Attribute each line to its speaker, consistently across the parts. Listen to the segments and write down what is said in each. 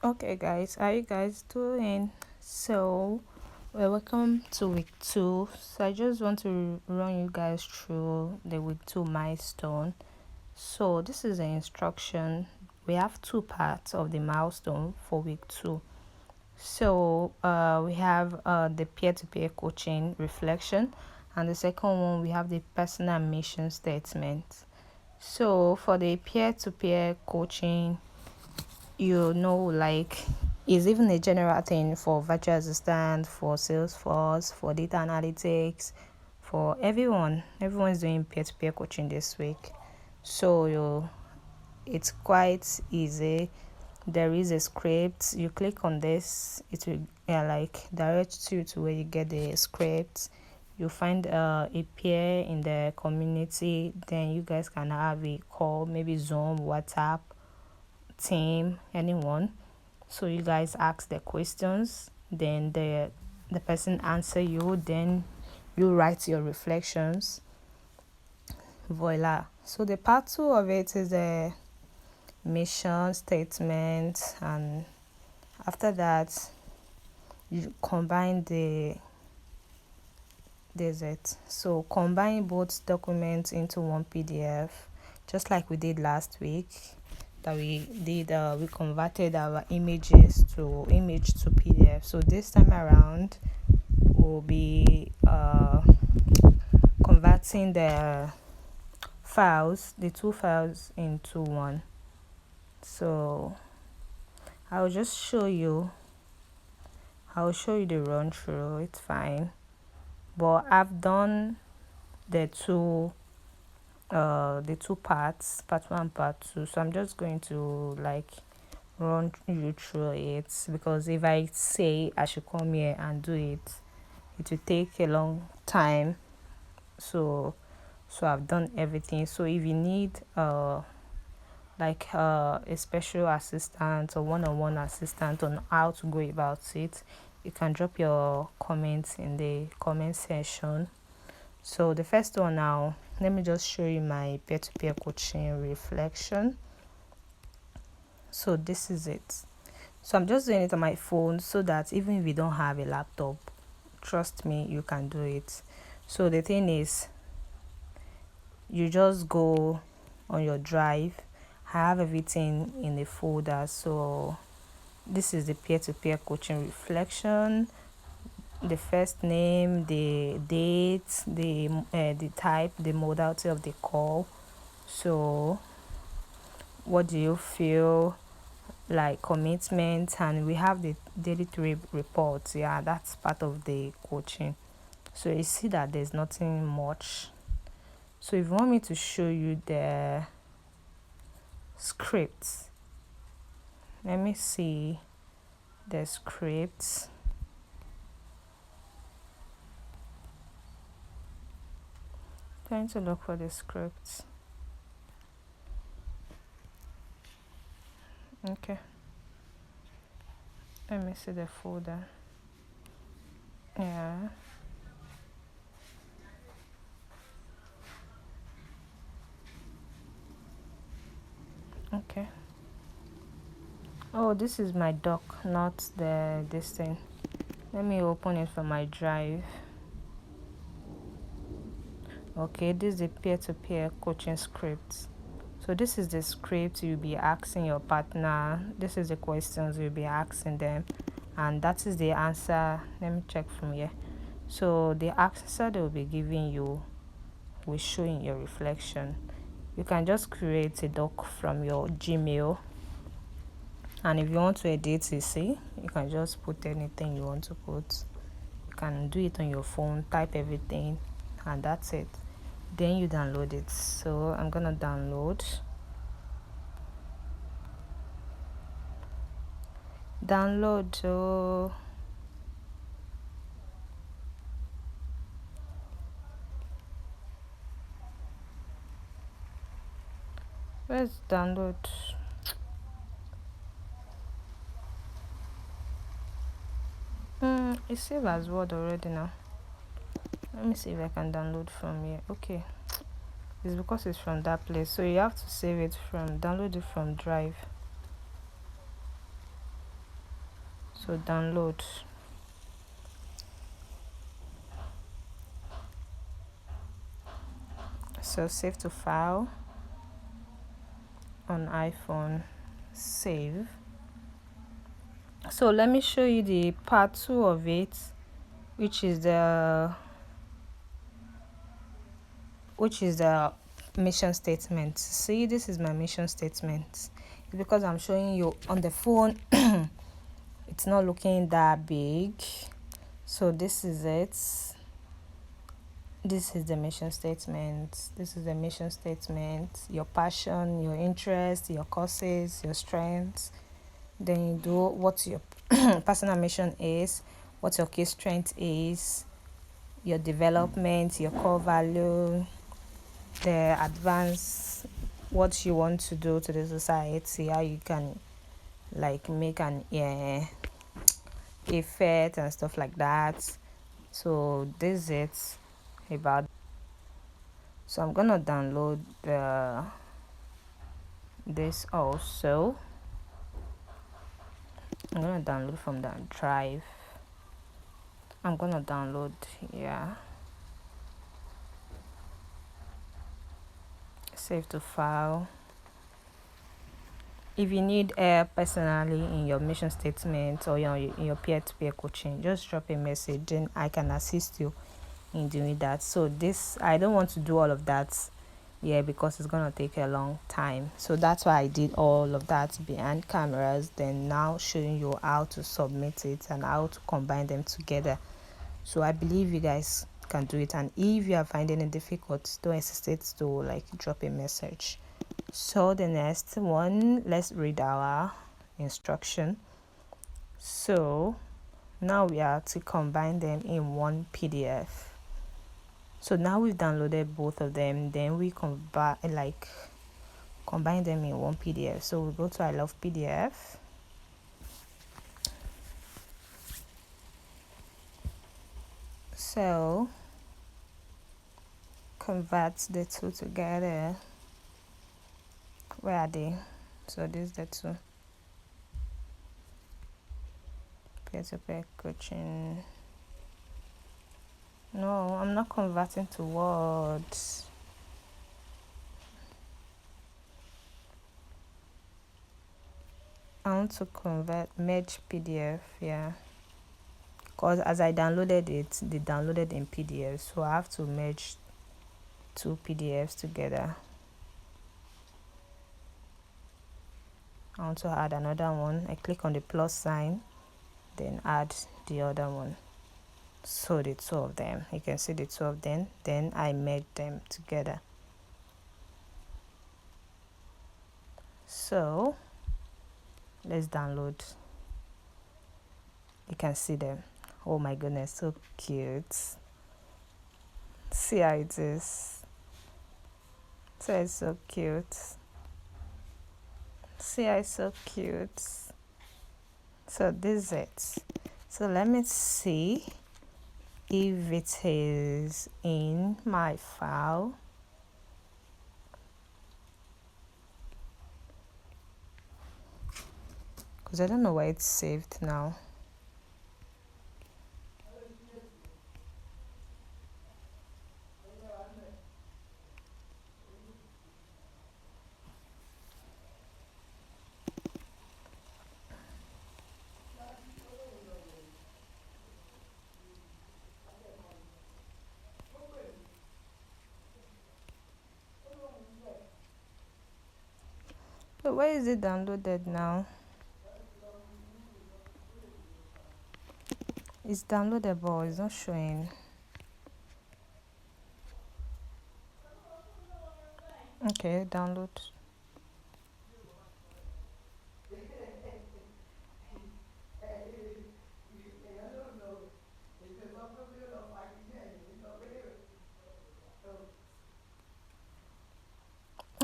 Speaker 1: Okay, guys, how you guys doing? So, welcome to week 2. So, I just want to run you guys through the week 2 milestone. So, this is an instruction. We have two parts of the milestone for week 2. So, we have the peer-to-peer coaching reflection, and the second one we have the personal mission statement. So, for the peer-to-peer coaching, like it's even a general thing for virtual assistant, for Salesforce, for data analytics, for everyone's doing peer-to-peer coaching this week. So it's quite easy. There is a script. You click on this, it will direct you to where you get the script. You find a peer in the community, then you guys can have a call, maybe Zoom, WhatsApp, team, anyone. So you guys ask the questions, then the person answer you, then you write your reflections. Voila. So the part 2 of it is a mission statement, and after that you combine so combine both documents into one PDF, just like we did last week. We converted our images to PDF. So this time around we'll be converting the two files into one. So I'll show you the run through. It's fine, but I've done the two parts, part 1, part 2. So I'm just going to run you through it, because if I say I should come here and do it, it will take a long time. So I've done everything. So if you need a special assistant or one-on-one assistant on how to go about it, you can drop your comments in the comment section. So the first one now, let me just show you my peer-to-peer coaching reflection. So this is it. So I'm just doing it on my phone, so that even if you don't have a laptop, trust me, you can do it. So the thing is, you just go on your drive. I have everything in the folder. So this is the peer-to-peer coaching reflection. The first name, the date, the type, the modality of the call. So what do you feel like? Commitment. And we have the daily reports. Yeah, that's part of the coaching. So you see that there's nothing much. So if you want me to show you the scripts, let me see the scripts. Trying to look for the scripts. Okay, let me see the folder. Yeah, okay. Oh, this is my doc, not this thing. Let me open it from my drive. Okay, this is the peer-to-peer coaching script. So this is the script you'll be asking your partner. This is the questions you'll be asking them, and that is the answer. Let me check from here. So the answer they will be giving you will show in your reflection. You can just create a doc from your Gmail, and if you want to edit it, you can just put anything you want to put. You can do it on your phone, type everything, and that's it. Then you download it. So I'm gonna download. Where's download? It's saved as Word already now. Let me see if I can download from here. Okay, it's because it's from that place, so you have to download it from Drive. So download. So save to file on iPhone, save. So let me show you the part 2 of it, which is the mission statement. See, this is my mission statement. It's because I'm showing you on the phone. It's not looking that big. So this is it. This is the mission statement. This is the mission statement. Your passion, your interest, your courses, your strengths. Then you do what your personal mission is, what your key strength is, your development, your core value, the advance, what you want to do to the society, how you can like make an effect and stuff like that. So this is it about. So I'm gonna download this also. I'm gonna download from the drive. I'm gonna download here. Save to file. If you need help personally in your mission statement or in your peer-to-peer coaching, just drop a message, then I can assist you in doing that. So this, I don't want to do all of that because it's gonna take a long time. So that's why I did all of that behind cameras, then now showing you how to submit it and how to combine them together. So I believe you guys can do it, and if you are finding it difficult, don't hesitate to like drop a message. So the next one, let's read our instruction. So now we are to combine them in one PDF. So now we've downloaded both of them, then we combine them in one PDF. So we go to I love PDF. So convert the two together. Where are they? So this is the two. Peer-to-peer coaching. No, I'm not converting to Word. I want to merge PDF, because as I downloaded it, they downloaded in PDF, so I have to merge two PDFs together. I want to add another one. I click on the plus sign, then add the other one. So the two of them, you can see the two of them, then I merge them together. So let's download. You can see them. Oh my goodness, so cute. See how it is. So it's so cute. See how it's so cute. So this is it. So let me see if it is in my file. Because I don't know why it's saved now. So where is it downloaded now? It's downloadable, it's not showing. Okay, download.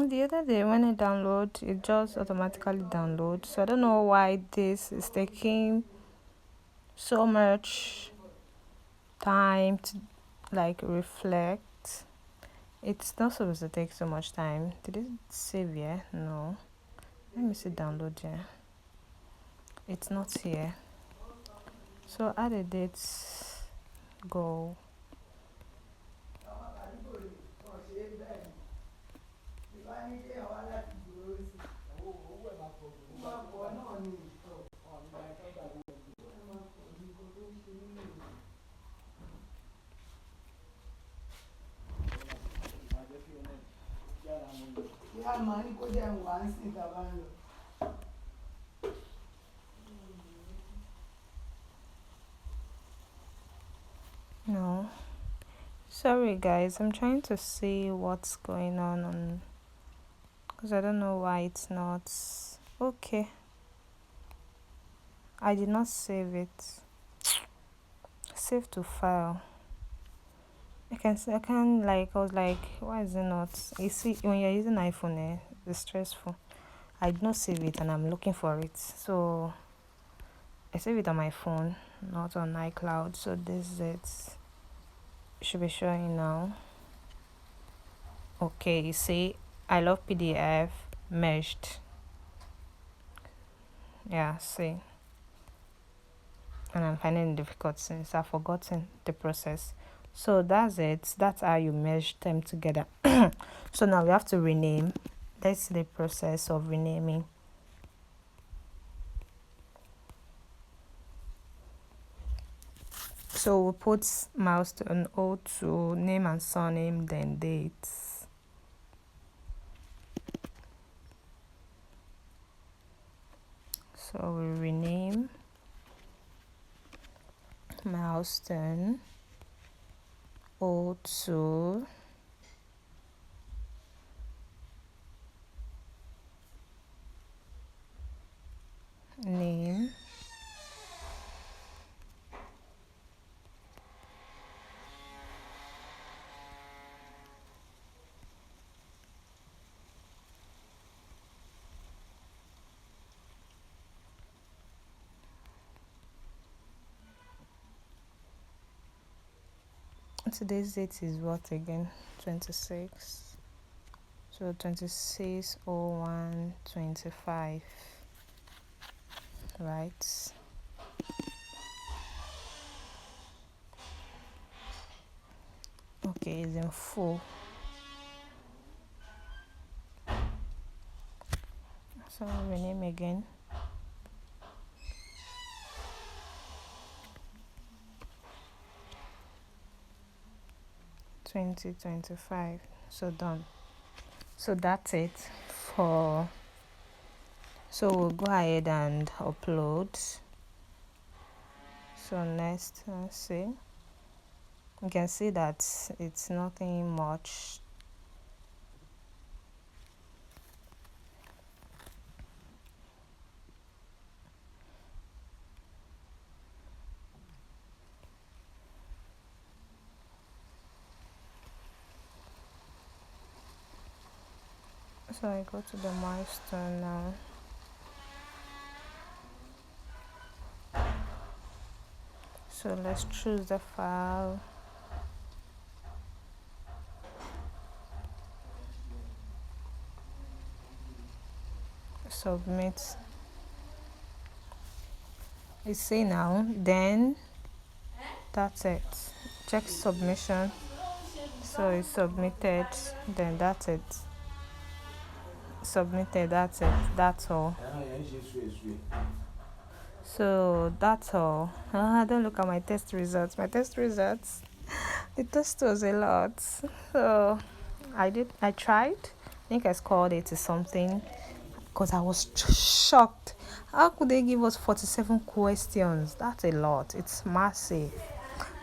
Speaker 1: The other day when I download, it just automatically downloads. So I don't know why this is taking so much time to like reflect. It's not supposed to take so much time. Did it save here? No. Let me see download here. It's not here. So add a date, go. No, sorry guys, I'm trying to see what's going on because I don't know why it's not okay. I did not save it. Save to file. I was like, why is it not? You see, when you're using iPhone, it's stressful. I did not save it and I'm looking for it. So I save it on my phone, not on iCloud. So this is it. Should be showing now. Okay, you see, I love PDF merged. Yeah, see. And I'm finding it difficult since I've forgotten the process. So that's it. That's how you merge them together. So now we have to rename. That's the process of renaming. So we'll put Milestone O2, name and surname, then dates. So we rename Milestone O2, name, today's date is what again? 26. So 26/01/25, right? Okay, it's in full. So rename again. (2025). So done. So that's it for. So we'll go ahead and upload. So next, let's see. You can see that it's nothing much. So I go to the milestone now. So let's choose the file. Submit. You see now, then that's it. Check submission. So it's submitted, then that's it. Submitted, that's it. That's all. So that's all. Don't look at my test results. The test was a lot. So I tried. I think I scored 80 something because I was shocked. How could they give us 47 questions? That's a lot. It's massive.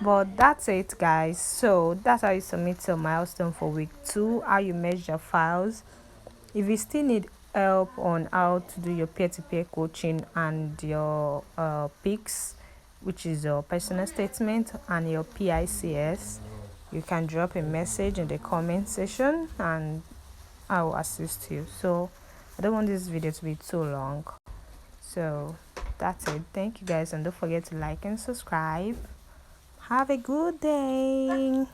Speaker 1: But that's it, guys. So that's how you submit your milestone for week 2, how you merge your files. If you still need help on how to do your peer-to-peer coaching and your PICS, which is your personal statement, and your PICS, you can drop a message in the comment section and I will assist you. So I don't want this video to be too long. So that's it. Thank you guys, and don't forget to like and subscribe. Have a good day.